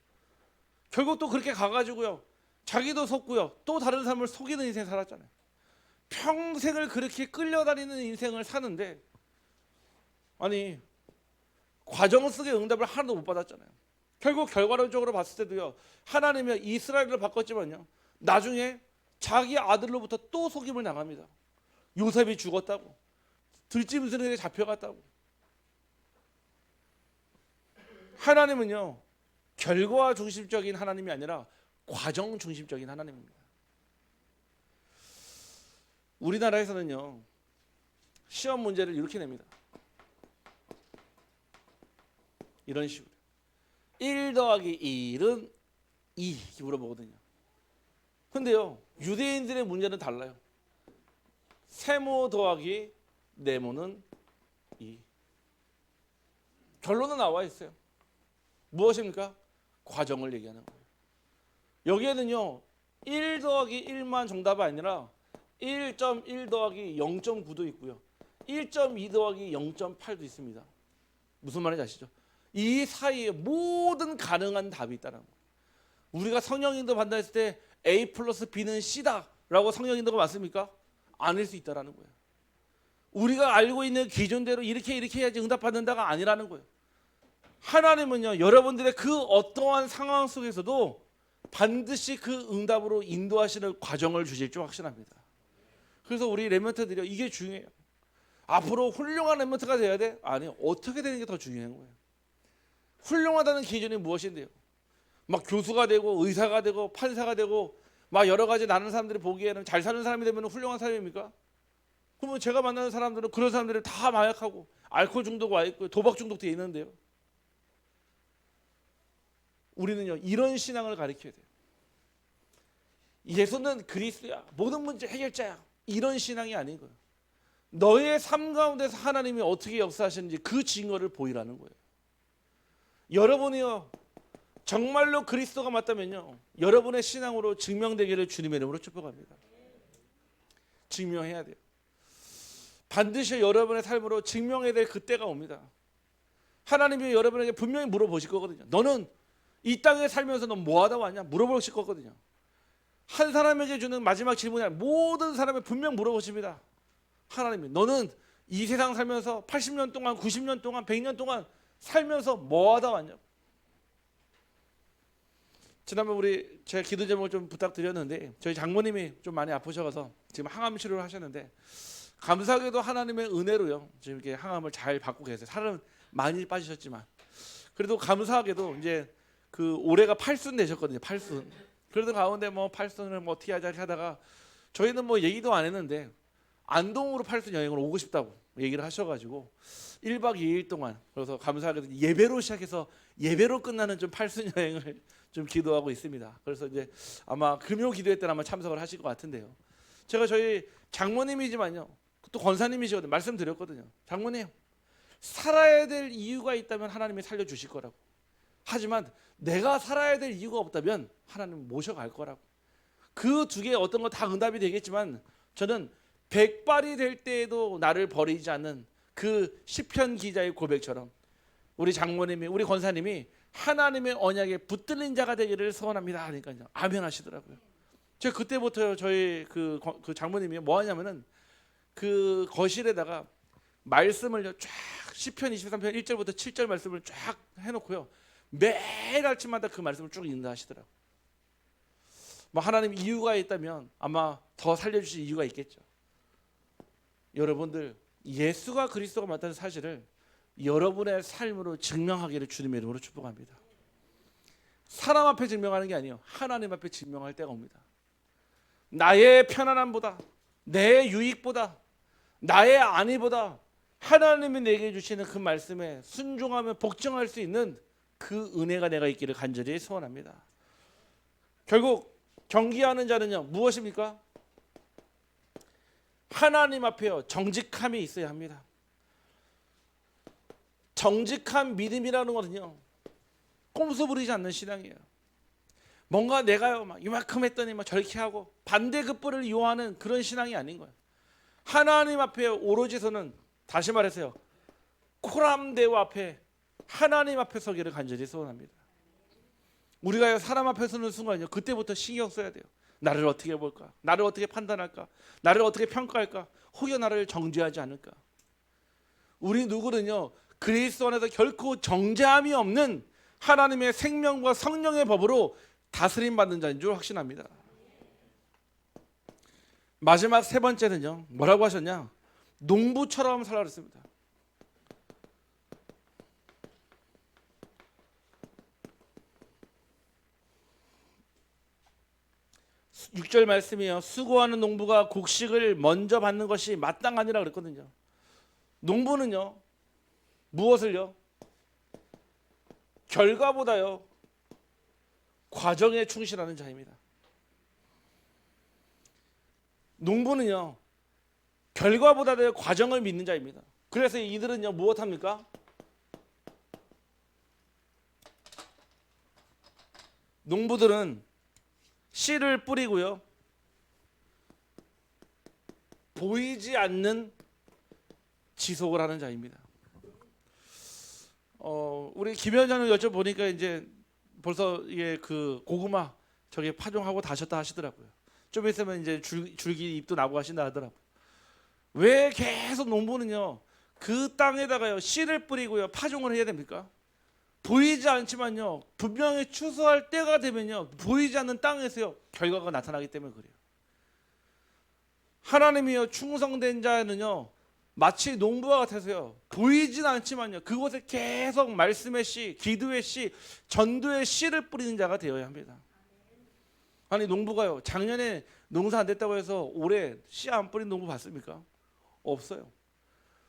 결국 또 그렇게 가가지고요, 자기도 속고요, 또 다른 사람을 속이는 인생 살았잖아요. 평생을 그렇게 끌려다니는 인생을 사는데, 아니, 과정 속의 응답을 하나도 못 받았잖아요. 결국 결과론적으로 봤을 때도요, 하나님이 이스라엘을 바꿨지만요, 나중에 자기 아들로부터 또 속임을 당합니다. 요셉이 죽었다고, 들짐승에게 잡혀갔다고. 하나님은요, 결과 중심적인 하나님이 아니라 과정 중심적인 하나님입니다. 우리나라에서는요, 시험 문제를 이렇게 냅니다. 이런 식으로 1 더하기 1은 2 이렇게 물어보거든요. 근데요, 유대인들의 문제는 달라요. 세모 더하기 네모는 2. 결론은 나와 있어요. 무엇입니까? 과정을 얘기하는 거예요. 여기에는요, 1 더하기 1만 정답이 아니라 1.1 더하기 0.9도 있고요, 1.2 더하기 0.8도 있습니다. 무슨 말인지 아시죠? 이 사이에 모든 가능한 답이 있다는 거예요. 우리가 성령인도 판단했을 때 A 플러스 B는 C다 라고 성령인도가 맞습니까? 아닐 수 있다는 거예요. 우리가 알고 있는 기준대로 이렇게 해야지 응답받는다가 아니라는 거예요. 하나님은요, 여러분들의 그 어떠한 상황 속에서도 반드시 그 응답으로 인도하시는 과정을 주실 줄 확신합니다. 그래서 우리 렘넌트들이 이게 중요해요. 앞으로 훌륭한 렘넌트가 돼야 돼? 아니, 어떻게 되는 게 더 중요한 거예요. 훌륭하다는 기준이 무엇인데요? 막 교수가 되고 의사가 되고 판사가 되고 막 여러 가지 나는 사람들이 보기에는 잘 사는 사람이 되면 훌륭한 사람입니까? 그러면 제가 만나는 사람들은 그런 사람들이 다 마약하고 알코올 중독 와 있고 도박 중독돼 있는데요. 우리는요, 이런 신앙을 가르쳐야 돼요. 예수는 그리스도야, 모든 문제 해결자야, 이런 신앙이 아닌 거예요. 너의 삶 가운데서 하나님이 어떻게 역사하시는지 그 증거를 보이라는 거예요. 여러분이요, 정말로 그리스도가 맞다면요, 여러분의 신앙으로 증명되기를 주님의 이름으로 축복합니다. 증명해야 돼요. 반드시 여러분의 삶으로 증명해야 될 그때가 옵니다. 하나님이 여러분에게 분명히 물어보실 거거든요. 너는 이 땅에 살면서 너 뭐하다 왔냐? 물어보실 거거든요. 한 사람에게 주는 마지막 질문이 모든 사람에 분명 물어보십니다. 하나님이 너는 이 세상 살면서 80년 동안, 90년 동안, 100년 동안 살면서 뭐하다 왔냐? 지난번 제가 기도 제목을 좀 부탁드렸는데 저희 장모님이 좀 많이 아프셔서 지금 항암 치료를 하셨는데, 감사하게도 하나님의 은혜로요, 지금 이렇게 항암을 잘 받고 계세요. 살은 많이 빠지셨지만 그래도 감사하게도 이제 그 올해가 8순 되셨거든요. 8순. 그러던 가운데 뭐 8순을 뭐 어떻게 하자 하다가 저희는 뭐 얘기도 안 했는데 안동으로 8순 여행을 오고 싶다고 얘기를 하셔가지고 1박 2일 동안, 그래서 감사하게도 예배로 시작해서 예배로 끝나는 좀 8순 여행을 좀 기도하고 있습니다. 그래서 이제 아마 금요 기도회 때는 아마 참석을 하실 것 같은데요. 제가 저희 장모님이지만요, 또 권사님이시거든요. 말씀드렸거든요. 장모님, 살아야 될 이유가 있다면 하나님이 살려주실 거라고. 하지만 내가 살아야 될 이유가 없다면 하나님 모셔갈 거라고. 그 두 개 어떤 거 다 응답이 되겠지만 저는 백발이 될 때에도 나를 버리지 않는 그 시편 기자의 고백처럼 우리 장모님이, 우리 권사님이 하나님의 언약에 붙들린 자가 되기를 소원합니다 하니까요, 아멘 하시더라고요. 제가 그때부터 저희 그 장모님이 뭐 하냐면은 그 거실에다가 말씀을 쫙 시편 23편 1절부터 7절 말씀을 쫙 해놓고요, 매일 아침마다 그 말씀을 쭉 읽는다 하시더라고요. 뭐 하나님 이유가 있다면 아마 더 살려주신 이유가 있겠죠. 여러분들, 예수가 그리스도가 맞다는 사실을 여러분의 삶으로 증명하기를 주님의 이름으로 축복합니다. 사람 앞에 증명하는 게 아니에요. 하나님 앞에 증명할 때가 옵니다. 나의 편안함보다, 내 유익보다, 나의 안위보다 하나님이 내게 주시는 그 말씀에 순종하며 복종할 수 있는 그 은혜가 내가 있기를 간절히 소원합니다. 결국 경기하는 자는요, 무엇입니까? 하나님 앞에요, 정직함이 있어야 합니다. 정직한 믿음이라는 것은요, 꼼수 부리지 않는 신앙이에요. 뭔가 내가요 막 이만큼 했더니 막 저렇게 하고 반대급부를 이용하는 그런 신앙이 아닌 거예요. 하나님 앞에 오로지 서는, 다시 말해서요, 코람대와 앞에 하나님 앞에 서기를 간절히 소원합니다. 우리가 사람 앞에 서는 순간요, 그때부터 신경 써야 돼요. 나를 어떻게 볼까? 나를 어떻게 판단할까? 나를 어떻게 평가할까? 혹여 나를 정죄하지 않을까? 우리 누구는요, 그리스도 안에서 결코 정죄함이 없는 하나님의 생명과 성령의 법으로 다스림 받는 자인 줄 확신합니다. 마지막 세 번째는요, 뭐라고 하셨냐? 농부처럼 살라 그랬습니다. 6절 말씀이에요. 수고하는 농부가 곡식을 먼저 받는 것이 마땅하니라 그랬거든요. 농부는요, 무엇을요? 결과보다요, 과정에 충실하는 자입니다. 농부는요, 결과보다도 과정을 믿는 자입니다. 그래서 이들은요, 무엇합니까? 농부들은 씨를 뿌리고요, 보이지 않는 지속을 하는 자입니다. 우리 김현장을 여쭤보니까 이제 벌써 이게 그 고구마 저기 파종하고 다셨다 하시더라고요. 좀 있으면 이제 줄기 잎도 나고 하신다 하더라고요. 왜 계속 농부는요, 그 땅에다가요 씨를 뿌리고요 파종을 해야 됩니까? 보이지 않지만요, 분명히 추수할 때가 되면요, 보이지 않는 땅에서요 결과가 나타나기 때문에 그래요. 하나님이요, 충성된 자는요 마치 농부와 같아서요, 보이진 않지만요 그곳에 계속 말씀의 씨, 기도의 씨, 전도의 씨를 뿌리는 자가 되어야 합니다. 아니, 농부가요, 작년에 농사 안 됐다고 해서 올해 씨 안 뿌린 농부 봤습니까? 없어요.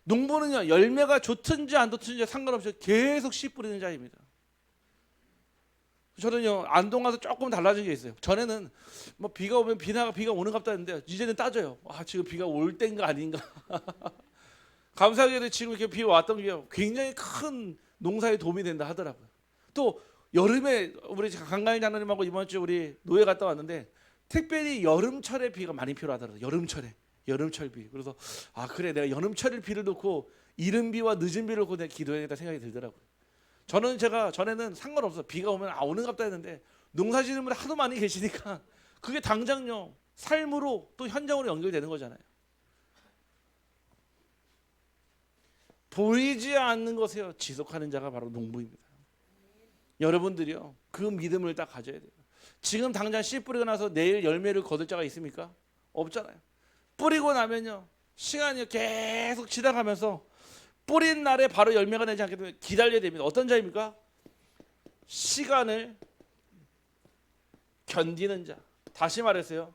농부는요, 열매가 좋든지 안 좋든지 상관없이 계속 씨 뿌리는 자입니다. 저는요, 안동 가서 조금 달라진 게 있어요. 전에는 뭐 비가 오면 비가 오는 갑다 했는데 이제는 따져요. 지금 비가 올 때인가 아닌가. 감사하게도 지금 이렇게 비가 왔던 게 굉장히 큰 농사에 도움이 된다 하더라고요. 또 여름에 우리 강가인 장로님하고 이번 주 우리 노예 갔다 왔는데 특별히 여름철에 비가 많이 필요하더라고요. 여름철 비. 그래서 그래, 내가 여름철 비를 놓고 이른 비와 늦은 비를 놓고 내가 기도해야겠다 생각이 들더라고요. 제가 전에는 상관없어, 비가 오면 오는 갑다 했는데 농사지는 분들 하도 많이 계시니까 그게 당장요 삶으로 또 현장으로 연결되는 거잖아요. 보이지 않는 것에요 지속하는 자가 바로 농부입니다. 여러분들이요, 그 믿음을 딱 가져야 돼요. 지금 당장 씨 뿌리고 나서 내일 열매를 거둘 자가 있습니까? 없잖아요. 뿌리고 나면요, 시간이 계속 지나가면서 뿌린 날에 바로 열매가 내지 않기 때문에 기다려야 됩니다. 어떤 자입니까? 시간을 견디는 자. 다시 말해서요,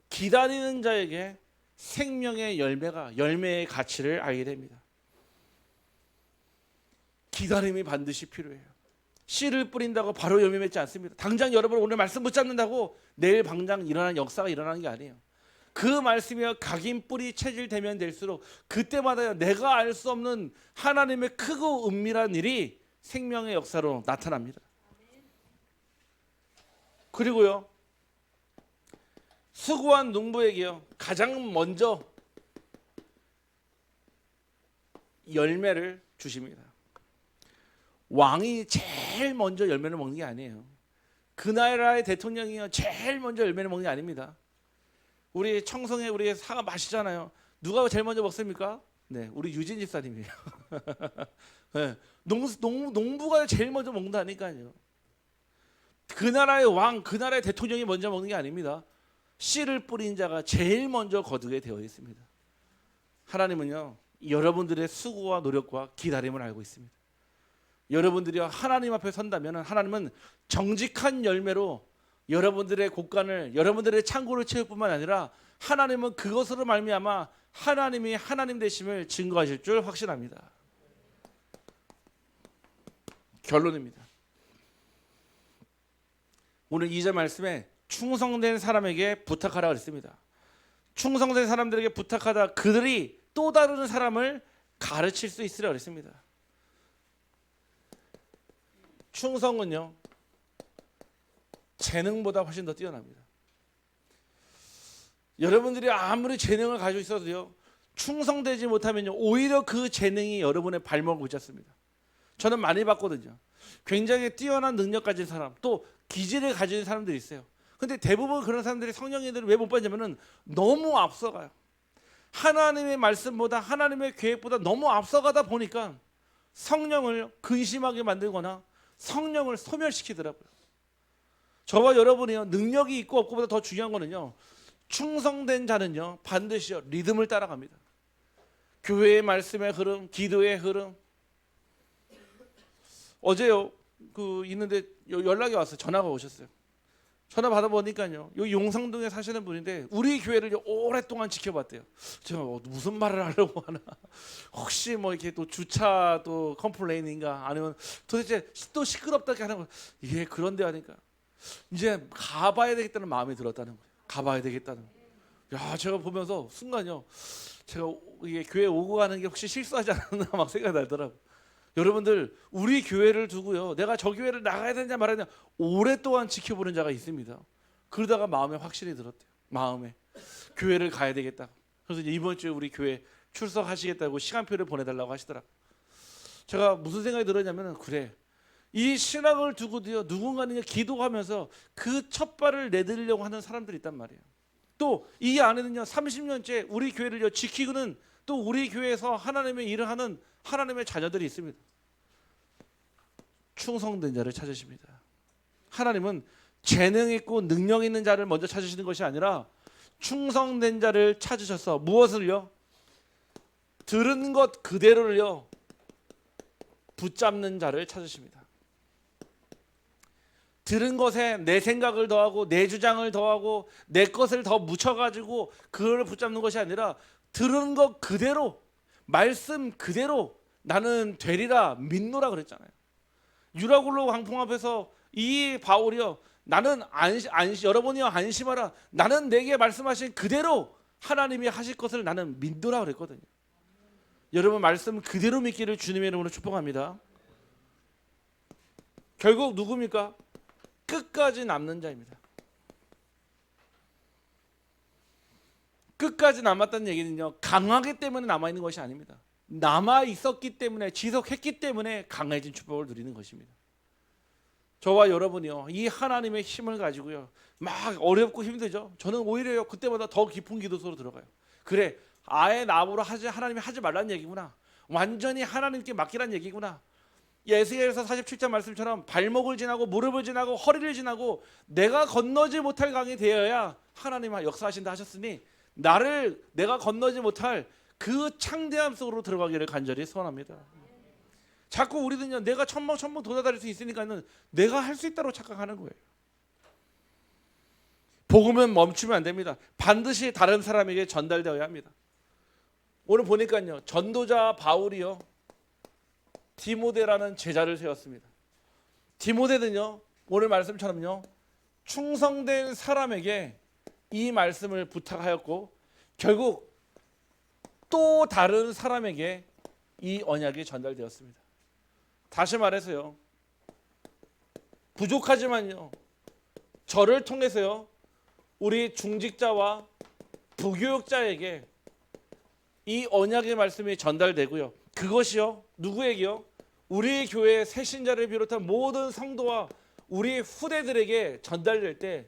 기다리는 자에게 생명의 열매의 가치를 알게 됩니다. 기다림이 반드시 필요해요. 씨를 뿌린다고 바로 열매 맺지 않습니다. 당장 여러분 오늘 말씀 붙잡는다고 내일 당장 일어나는 역사가 일어나는 게 아니에요. 그 말씀이요, 각인 뿌리 체질되면 될수록 그때마다 내가 알 수 없는 하나님의 크고 은밀한 일이 생명의 역사로 나타납니다. 그리고요, 수고한 농부에게요 가장 먼저 열매를 주십니다. 왕이 제일 먼저 열매를 먹는 게 아니에요. 그 나라의 대통령이요 제일 먼저 열매를 먹는 게 아닙니다. 우리 청송에 우리 사과 마시잖아요. 누가 제일 먼저 먹습니까? 네, 우리 유진 집사님이에요. 네, 농부가 제일 먼저 먹는다니까요. 그 나라의 왕, 그 나라의 대통령이 먼저 먹는 게 아닙니다. 씨를 뿌린 자가 제일 먼저 거두게 되어 있습니다. 하나님은요 여러분들의 수고와 노력과 기다림을 알고 있습니다. 여러분들이 하나님 앞에 선다면 하나님은 정직한 열매로 여러분들의 곳간을, 여러분들의 창고를 채울 뿐만 아니라 하나님은 그것으로 말미암아 하나님이 하나님 되심을 증거하실 줄 확신합니다. 결론입니다. 오늘 2절 말씀에 충성된 사람에게 부탁하라 그랬습니다. 충성된 사람들에게 부탁하다 그들이 또 다른 사람을 가르칠 수 있으라 그랬습니다. 충성은요 재능보다 훨씬 더 뛰어납니다. 여러분들이 아무리 재능을 가지고 있어도요 충성되지 못하면요 오히려 그 재능이 여러분의 발목을 붙잡습니다. 저는 많이 봤거든요. 굉장히 뛰어난 능력 가진 사람, 또 기질을 가진 사람들이 있어요. 근데 대부분 그런 사람들이 성령님들을 왜 못 받냐면은 너무 앞서가요. 하나님의 말씀보다, 하나님의 계획보다 너무 앞서가다 보니까 성령을 근심하게 만들거나 성령을 소멸시키더라고요. 저와 여러분이요 능력이 있고 없고보다 더 중요한 거는요 충성된 자는요 반드시 리듬을 따라갑니다. 교회의 말씀의 흐름, 기도의 흐름. 어제요 있는데 연락이 왔어요. 전화가 오셨어요. 전화 받아보니까요 요 용상동에 사시는 분인데 우리 교회를 오랫동안 지켜봤대요. 제가 무슨 말을 하려고 하나, 혹시 뭐 이렇게 또 주차 또 컴플레인인가, 아니면 도대체 또 시끄럽다게 하는 거, 이게 그런데 하니까 이제 가봐야 되겠다는 마음이 들었다는 거예요. 가봐야 되겠다는 거예요. 야, 제가 보면서 순간요 제가 이게 교회 오고 가는 게 혹시 실수하지 않았나 막 생각이 나더라고요. 여러분들 우리 교회를 두고요 내가 저 교회를 나가야 되냐 말아야 되냐 오랫동안 지켜보는 자가 있습니다. 그러다가 마음에 확신이 들었대요. 마음에 교회를 가야 되겠다. 그래서 이제 이번 주에 우리 교회 출석하시겠다고 시간표를 보내달라고 하시더라고요. 제가 무슨 생각이 들었냐면, 그래 이 신앙을 두고도요 누군가는 기도하면서 그 첫 발을 내디디려고 하는 사람들이 있단 말이에요. 또 이 안에는요 30년째 우리 교회를 지키고는 또 우리 교회에서 하나님의 일을 하는 하나님의 자녀들이 있습니다. 충성된 자를 찾으십니다. 하나님은 재능 있고 능력 있는 자를 먼저 찾으시는 것이 아니라 충성된 자를 찾으셔서 무엇을요? 들은 것 그대로를요 붙잡는 자를 찾으십니다. 들은 것에 내 생각을 더하고 내 주장을 더하고 내 것을 더 묻혀가지고 그걸 붙잡는 것이 아니라 들은 것 그대로, 말씀 그대로 나는 되리라 믿노라 그랬잖아요. 유라굴로 광풍 앞에서 이 바울이요 나는 여러분이요 안심하라, 나는 내게 말씀하신 그대로 하나님이 하실 것을 나는 믿노라 그랬거든요. 여러분 말씀 그대로 믿기를 주님의 이름으로 축복합니다. 결국 누굽니까? 끝까지 남는 자입니다. 끝까지 남았다는 얘기는요 강하기 때문에 남아있는 것이 아닙니다. 남아있었기 때문에, 지속했기 때문에 강해진 축복을 누리는 것입니다. 저와 여러분이요 이 하나님의 힘을 가지고요 막 어렵고 힘들죠. 저는 오히려요 그때보다 더 깊은 기도 속으로 들어가요. 그래 아예 나보러 하나님이 하지 말라는 얘기구나, 완전히 하나님께 맡기라는 얘기구나. 에스겔서 47장 말씀처럼 발목을 지나고 무릎을 지나고 허리를 지나고 내가 건너지 못할 강이 되어야 하나님 역사하신다 하셨으니 내가 건너지 못할 그 창대함 속으로 들어가기를 간절히 소원합니다. 자꾸 우리는요 내가 천방 도달할 수 있으니까는 내가 할 수 있다고 착각하는 거예요. 복음은 멈추면 안 됩니다. 반드시 다른 사람에게 전달되어야 합니다. 오늘 보니까요 전도자 바울이요 디모데라는 제자를 세웠습니다. 디모데는요 오늘 말씀처럼요 충성된 사람에게 이 말씀을 부탁하였고 결국 또 다른 사람에게 이 언약이 전달되었습니다. 다시 말해서요 부족하지만요 저를 통해서요 우리 중직자와 부교육자에게 이 언약의 말씀이 전달되고요 그것이요 누구에게요? 우리 교회 새신자를 비롯한 모든 성도와 우리 후대들에게 전달될 때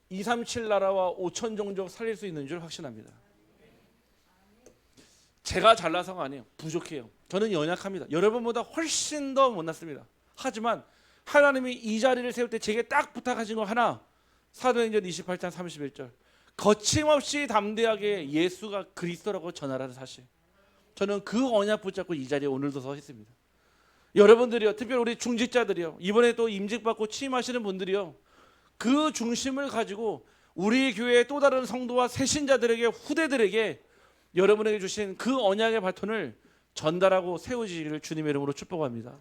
237 나라와 5천 종족 살릴 수 있는 줄 확신합니다. 제가 잘나서가 아니에요. 부족해요. 저는 연약합니다. 여러분보다 훨씬 더 못났습니다. 하지만 하나님이 이 자리를 세울 때 제게 딱 부탁하신 거 하나, 사도행전 28장 31절, 거침없이 담대하게 예수가 그리스도라고 전하라는 사실. 저는 그 언약 붙잡고 이 자리에 오늘도 서 있습니다. 여러분들이요, 특별히 우리 중직자들이요, 이번에 또 임직받고 취임하시는 분들이요, 그 중심을 가지고 우리 교회의 또 다른 성도와 새신자들에게, 후대들에게 여러분에게 주신 그 언약의 바톤을 전달하고 세우시기를 주님의 이름으로 축복합니다.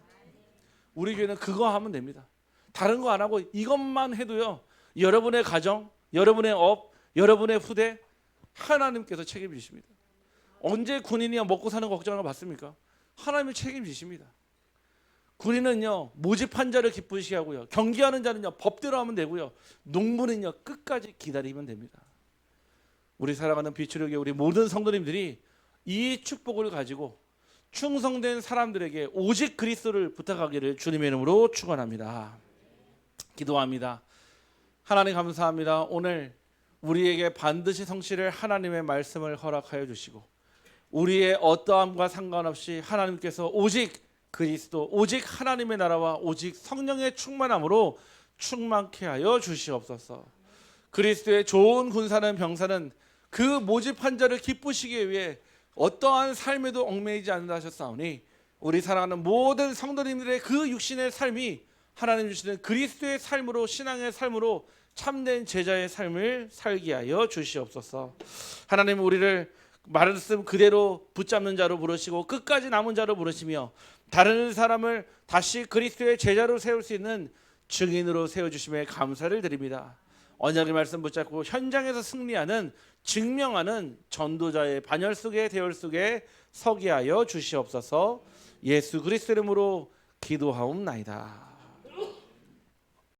우리 교회는 그거 하면 됩니다. 다른 거 안 하고 이것만 해도요, 여러분의 가정, 여러분의 업, 여러분의 후대 하나님께서 책임지십니다. 언제 군인이 먹고 사는 거 걱정을 받습니까? 하나님이 책임지십니다. 군인은요, 모집한 자를 기쁘시게 하고요, 경기하는 자는요 법대로 하면 되고요, 농부는요 끝까지 기다리면 됩니다. 우리 사랑하는 비추력의 우리 모든 성도님들이 이 축복을 가지고 충성된 사람들에게 오직 그리스도를 부탁하기를 주님의 이름으로 축원합니다. 기도합니다. 하나님 감사합니다. 오늘 우리에게 반드시 성실할 하나님의 말씀을 허락하여 주시고 우리의 어떠함과 상관없이 하나님께서 오직 그리스도, 오직 하나님의 나라와 오직 성령의 충만함으로 충만케 하여 주시옵소서. 그리스도의 좋은 군사는 병사는 그 모집한 자를 기쁘시기 위해 어떠한 삶에도 얽매이지 않는다 하셨사오니 우리 사랑하는 모든 성도님들의 그 육신의 삶이 하나님 주시는 그리스도의 삶으로, 신앙의 삶으로 참된 제자의 삶을 살게 하여 주시옵소서. 하나님, 우리를 말씀 그대로 붙잡는 자로 부르시고 끝까지 남은 자로 부르시며 다른 사람을 다시 그리스도의 제자로 세울 수 있는 증인으로 세워주심에 감사를 드립니다. 언약의 말씀 붙잡고 현장에서 승리하는, 증명하는 전도자의 반열 속에, 대열 속에 서게 하여 주시옵소서. 예수 그리스도 이름으로 기도하옵나이다.